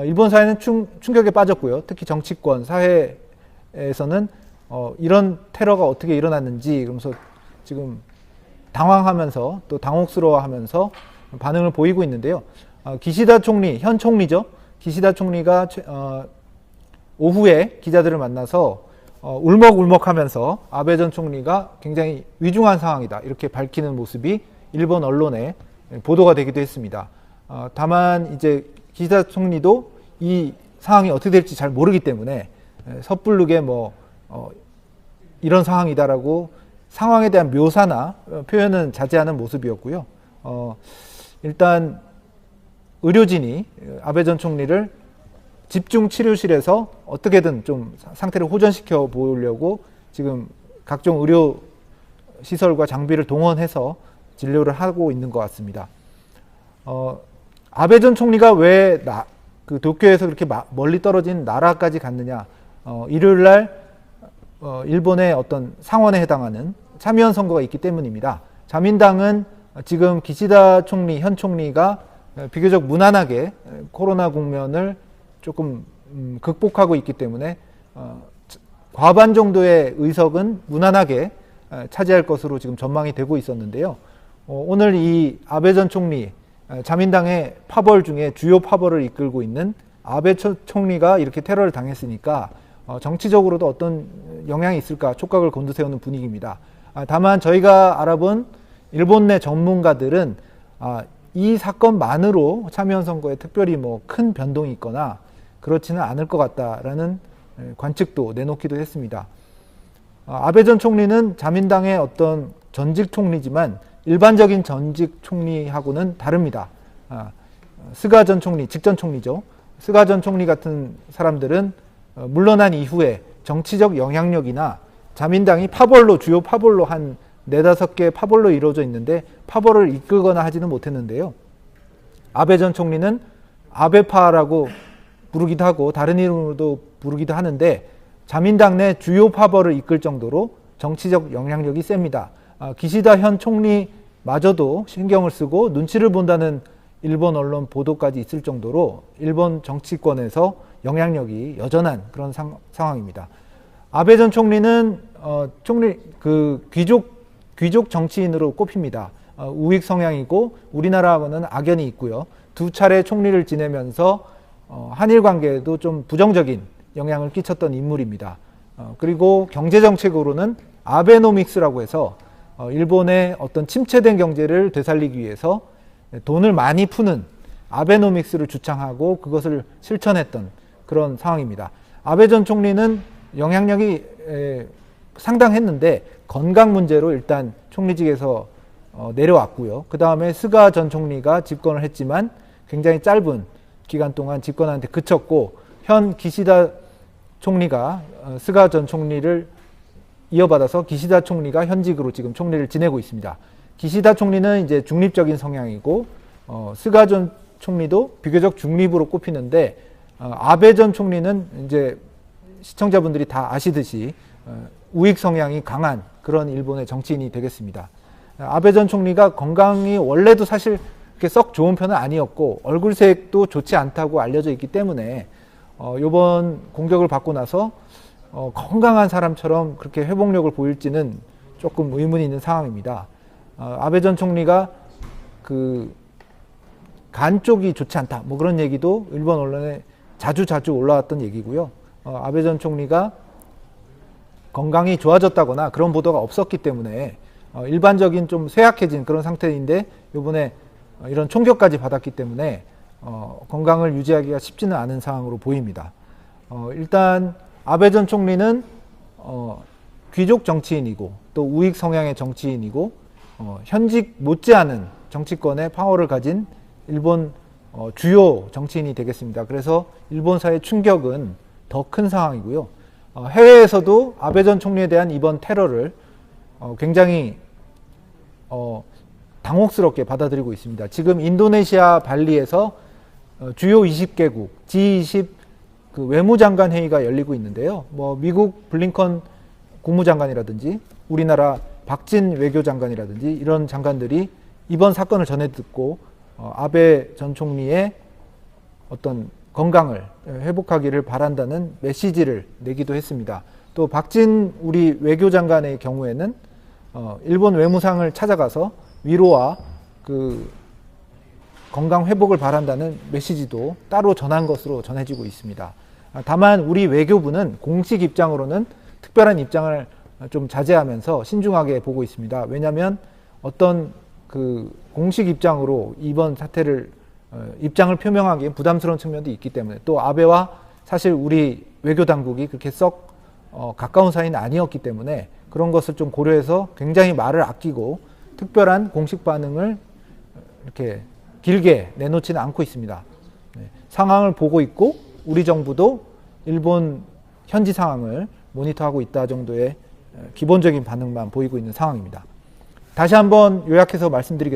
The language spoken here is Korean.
일본 사회는 충격에 빠졌고요. 특히 정치권, 사회에서는 이런 테러가 어떻게 일어났는지 그러면서 지금 당황하면서 또 당혹스러워하면서 반응을 보이고 있는데요. 기시다 총리, 현 총리죠. 기시다 총리가 오후에 기자들을 만나서 울먹울먹하면서 아베 전 총리가 굉장히 위중한 상황이다 이렇게 밝히는 모습이 일본 언론에 보도가 되기도 했습니다. 다만 이제 기시다 총리도 이 상황이 어떻게 될지 잘 모르기 때문에 섣부르게 이런 상황이다라고 상황에 대한 묘사나 표현은 자제하는 모습이었고요. 일단 의료진이 아베 전 총리를 집중 치료실에서 어떻게든 좀 상태를 호전시켜 보려고 지금 각종 의료 시설과 장비를 동원해서 진료를 하고 있는 것 같습니다. 아베 전 총리가 왜 그 도쿄에서 그렇게 멀리 떨어진 나라까지 갔느냐? 일요일 날 일본의 어떤 상원에 해당하는 참의원 선거가 있기 때문입니다. 자민당은 지금 기시다 총리, 현 총리가 비교적 무난하게 코로나 국면을 조금 극복하고 있기 때문에 과반 정도의 의석은 무난하게 차지할 것으로 지금 전망이 되고 있었는데요. 오늘 이 아베 전 총리, 자민당의 파벌 중에 주요 파벌을 이끌고 있는 아베 총리가 이렇게 테러를 당했으니까 정치적으로도 어떤 영향이 있을까 촉각을 곤두세우는 분위기입니다. 다만 저희가 알아본 일본 내 전문가들은 이 사건만으로 참여연 선거에 특별히 큰 변동이 있거나 그렇지는 않을 것 같다라는 관측도 내놓기도 했습니다. 아베 전 총리는 자민당의 어떤 전직 총리지만 일반적인 전직 총리하고는 다릅니다. 스가 전 총리, 직전 총리죠. 스가 전 총리 같은 사람들은 물러난 이후에 정치적 영향력이나 자민당이 주요 파벌로 한 4-5개 파벌로 이루어져 있는데 파벌을 이끌거나 하지는 못했는데요. 아베 전 총리는 아베파라고 부르기도 하고 다른 이름으로도 부르기도 하는데 자민당 내 주요 파벌을 이끌 정도로 정치적 영향력이 셉니다. 기시다 현 총리마저도 신경을 쓰고 눈치를 본다는 일본 언론 보도까지 있을 정도로 일본 정치권에서 영향력이 여전한 그런 상황입니다. 아베 전 총리는 귀족 정치인으로 꼽힙니다. 우익 성향이고 우리나라하고는 악연이 있고요. 2차례 총리를 지내면서 한일 관계에도 좀 부정적인 영향을 끼쳤던 인물입니다. 그리고 경제 정책으로는 아베노믹스라고 해서 일본의 어떤 침체된 경제를 되살리기 위해서 돈을 많이 푸는 아베노믹스를 주창하고 그것을 실천했던 그런 상황입니다. 아베 전 총리는 영향력이 상당했는데 건강 문제로 일단 총리직에서 내려왔고요. 그 다음에 스가 전 총리가 집권을 했지만 굉장히 짧은 기간 동안 집권하는데 그쳤고 현 기시다 총리가 스가 전 총리를 이어받아서 기시다 총리가 현직으로 지금 총리를 지내고 있습니다. 기시다 총리는 이제 중립적인 성향이고 스가 전 총리도 비교적 중립으로 꼽히는데 아베 전 총리는 이제 시청자분들이 다 아시듯이 우익 성향이 강한 그런 일본의 정치인이 되겠습니다. 아베 전 총리가 건강이 원래도 사실 그렇게 썩 좋은 편은 아니었고 얼굴색도 좋지 않다고 알려져 있기 때문에 이번 공격을 받고 나서 건강한 사람처럼 그렇게 회복력을 보일지는 조금 의문이 있는 상황입니다. 아베 전 총리가 간 쪽이 좋지 않다 그런 얘기도 일본 언론에 자주 올라왔던 얘기고요. 아베 전 총리가 건강이 좋아졌다거나 그런 보도가 없었기 때문에 일반적인 좀 쇠약해진 그런 상태인데 이번에 이런 총격까지 받았기 때문에 건강을 유지하기가 쉽지는 않은 상황으로 보입니다. 일단 아베 전 총리는 귀족 정치인이고 또 우익 성향의 정치인이고 현직 못지않은 정치권의 파워를 가진 일본 주요 정치인이 되겠습니다. 그래서 일본 사회 충격은 더 큰 상황이고요. 해외에서도 아베 전 총리에 대한 이번 테러를 굉장히 당혹스럽게 받아들이고 있습니다. 지금 인도네시아 발리에서 주요 20개국 G20 외무장관 회의가 열리고 있는데요. 미국 블링컨 국무장관이라든지 우리나라 박진 외교장관이라든지 이런 장관들이 이번 사건을 전해 듣고 아베 전 총리의 어떤 건강을 회복하기를 바란다는 메시지를 내기도 했습니다. 또 박진 우리 외교장관의 경우에는 일본 외무상을 찾아가서 위로와 그 건강 회복을 바란다는 메시지도 따로 전한 것으로 전해지고 있습니다. 다만 우리 외교부는 공식 입장으로는 특별한 입장을 좀 자제하면서 신중하게 보고 있습니다. 왜냐하면 어떤 그 공식 입장으로 이번 사태를 입장을 표명하기엔 부담스러운 측면도 있기 때문에, 또 아베와 사실 우리 외교 당국이 그렇게 썩 가까운 사이는 아니었기 때문에 그런 것을 좀 고려해서 굉장히 말을 아끼고 특별한 공식 반응을 이렇게 길게 내놓지는 않고 있습니다. 상황을 보고 있고 우리 정부도 일본 현지 상황을 모니터하고 있다 정도의 기본적인 반응만 보이고 있는 상황입니다. 다시 한번 요약해서 말씀드리겠습니다.